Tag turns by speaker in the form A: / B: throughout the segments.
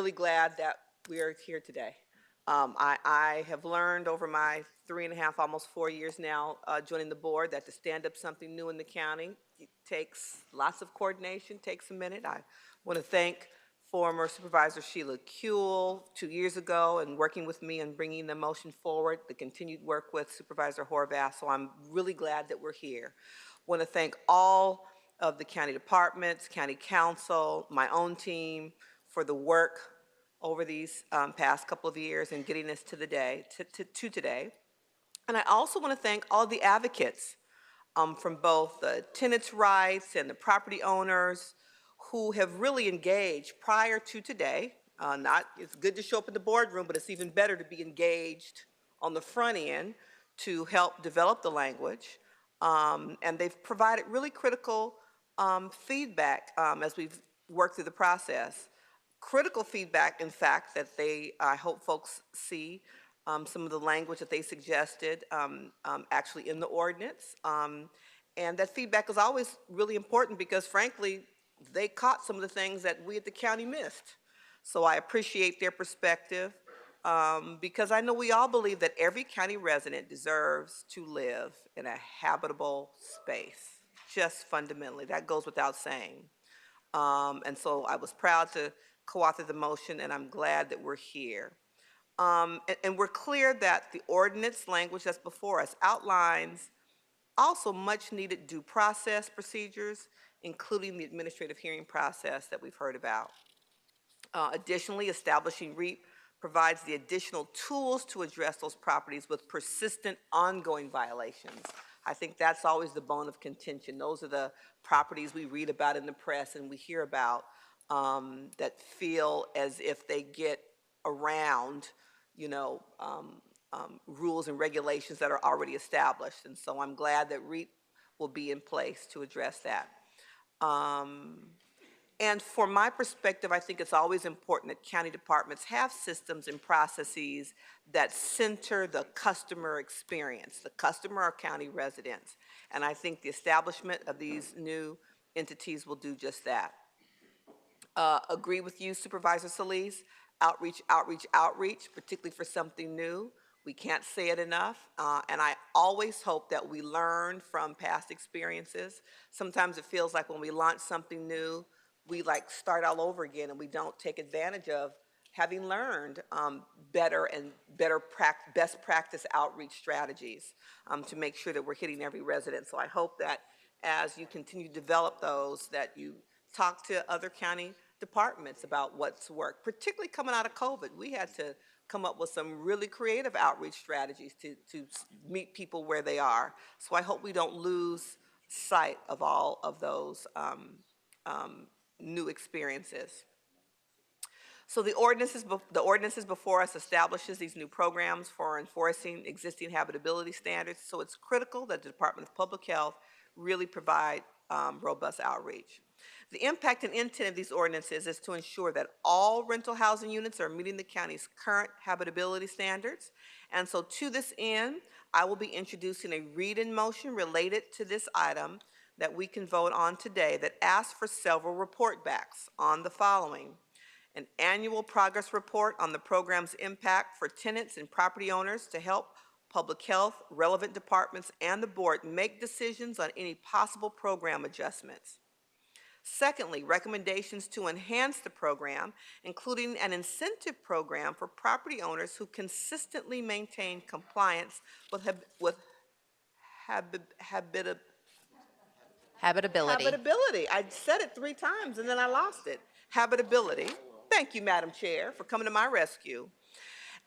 A: Really glad that we are here today. I have learned over my 3.5, almost 4 years now, joining the board, that to stand up something new in the county, it takes lots of coordination, takes a minute. I want to thank former Supervisor Sheila Kuehl 2 years ago and working with me and bringing the motion forward, the continued work with Supervisor Horvath. So I'm really glad that we're here. Want to thank all of the county departments, county council, my own team for the work over these past couple of years and getting us to the day, to today. And I also want to thank all the advocates from both the tenants' rights and the property owners who have really engaged prior to today. It's good to show up in the boardroom, but it's even better to be engaged on the front end to help develop the language. And they've provided really critical feedback as we've worked through the process. Critical feedback, in fact, that I hope folks see some of the language that they suggested actually in the ordinance. And that feedback is always really important because, frankly, they caught some of the things that we at the county missed. So I appreciate their perspective because I know we all believe that every county resident deserves to live in a habitable space, just fundamentally. That goes without saying. And so I was proud to co-author the motion, and I'm glad that we're here. And we're clear that the ordinance language that's before us outlines also much needed due process procedures, including the administrative hearing process that we've heard about. Additionally, establishing REAP provides the additional tools to address those properties with persistent ongoing violations. I think that's always the bone of contention. Those are the properties we read about in the press and we hear about that feel as if they get around, you know, rules and regulations that are already established. And so I'm glad that REAP will be in place to address that. And from my perspective, I think it's always important that county departments have systems and processes that center the customer experience. The customer are county residents. And I think the establishment of these new entities will do just that. Agree with you, Supervisor Solis. Outreach, outreach, outreach, particularly for something new. We can't say it enough. And I always hope that we learn from past experiences. Sometimes it feels like when we launch something new, we like start all over again and we don't take advantage of having learned best practice outreach strategies to make sure that we're hitting every resident. So I hope that as you continue to develop those, that you talk to other county departments about what's worked, particularly coming out of COVID. We had to come up with some really creative outreach strategies to meet people where they are. So I hope we don't lose sight of all of those new experiences. So the ordinances before us establishes these new programs for enforcing existing habitability standards. So it's critical that the Department of Public Health really provide robust outreach. The impact and intent of these ordinances is to ensure that all rental housing units are meeting the county's current habitability standards. And so to this end, I will be introducing a read-in motion related to this item that we can vote on today that asks for several report backs on the following: an annual progress report on the program's impact for tenants and property owners to help public health, relevant departments, and the board make decisions on any possible program adjustments. Secondly, recommendations to enhance the program, including an incentive program for property owners who consistently maintain compliance with habitability. I said it 3 times and then I lost it. Habitability. Thank you, Madam Chair, for coming to my rescue.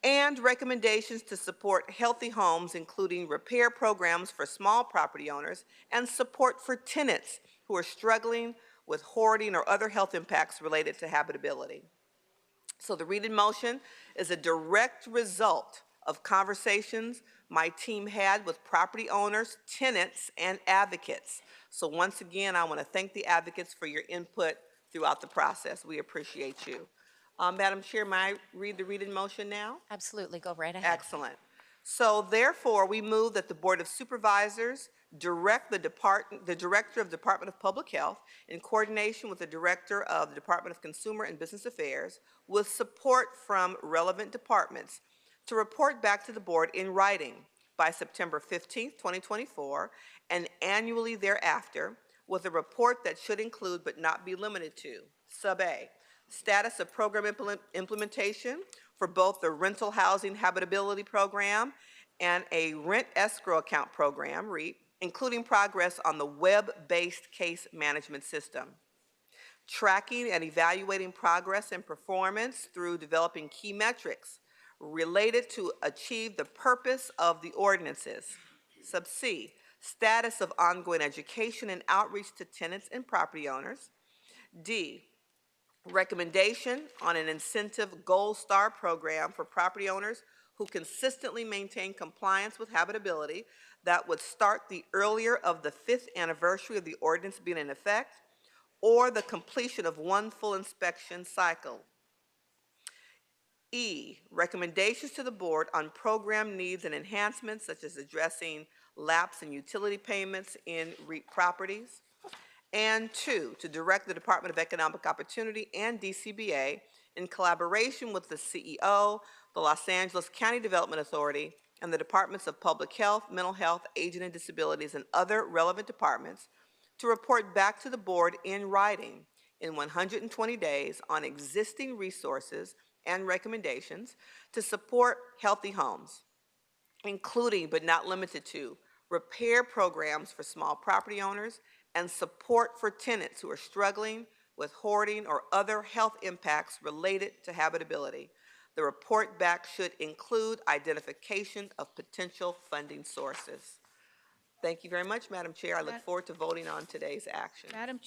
A: And recommendations to support healthy homes, including repair programs for small property owners and support for tenants who are struggling with hoarding or other health impacts related to habitability. So the read-in motion is a direct result of conversations my team had with property owners, tenants, and advocates. So once again, I want to thank the advocates for your input throughout the process. We appreciate you. Madam Chair, may I read the read-in motion now?
B: Absolutely, go right ahead.
A: Excellent. So therefore, we move that the Board of Supervisors direct the Director of Department of Public Health in coordination with the Director of the Department of Consumer and Business Affairs with support from relevant departments to report back to the board in writing by September 15th, 2024, and annually thereafter, with a report that should include but not be limited to: Sub A, status of program implementation for both the rental housing habitability program and a rent escrow account program, REAP, including progress on the web-based case management system. Tracking and evaluating progress and performance through developing key metrics related to achieve the purpose of the ordinances. Sub C, status of ongoing education and outreach to tenants and property owners. D, recommendation on an incentive Gold Star program for property owners who consistently maintain compliance with habitability that would start the earlier of the 5th anniversary of the ordinance being in effect, or the completion of one full inspection cycle. E, recommendations to the board on program needs and enhancements, such as addressing lapse in utility payments in REAP properties. And 2, to direct the Department of Economic Opportunity and DCBA in collaboration with the CEO, the Los Angeles County Development Authority, and the Departments of Public Health, Mental Health, Aging and Disabilities, and other relevant departments to report back to the board in writing in 120 days on existing resources and recommendations to support healthy homes, including but not limited to repair programs for small property owners and support for tenants who are struggling with hoarding or other health impacts related to habitability. The report back should include identification of potential funding sources. Thank you very much, Madam Chair. I look forward to voting on today's action.
B: Madam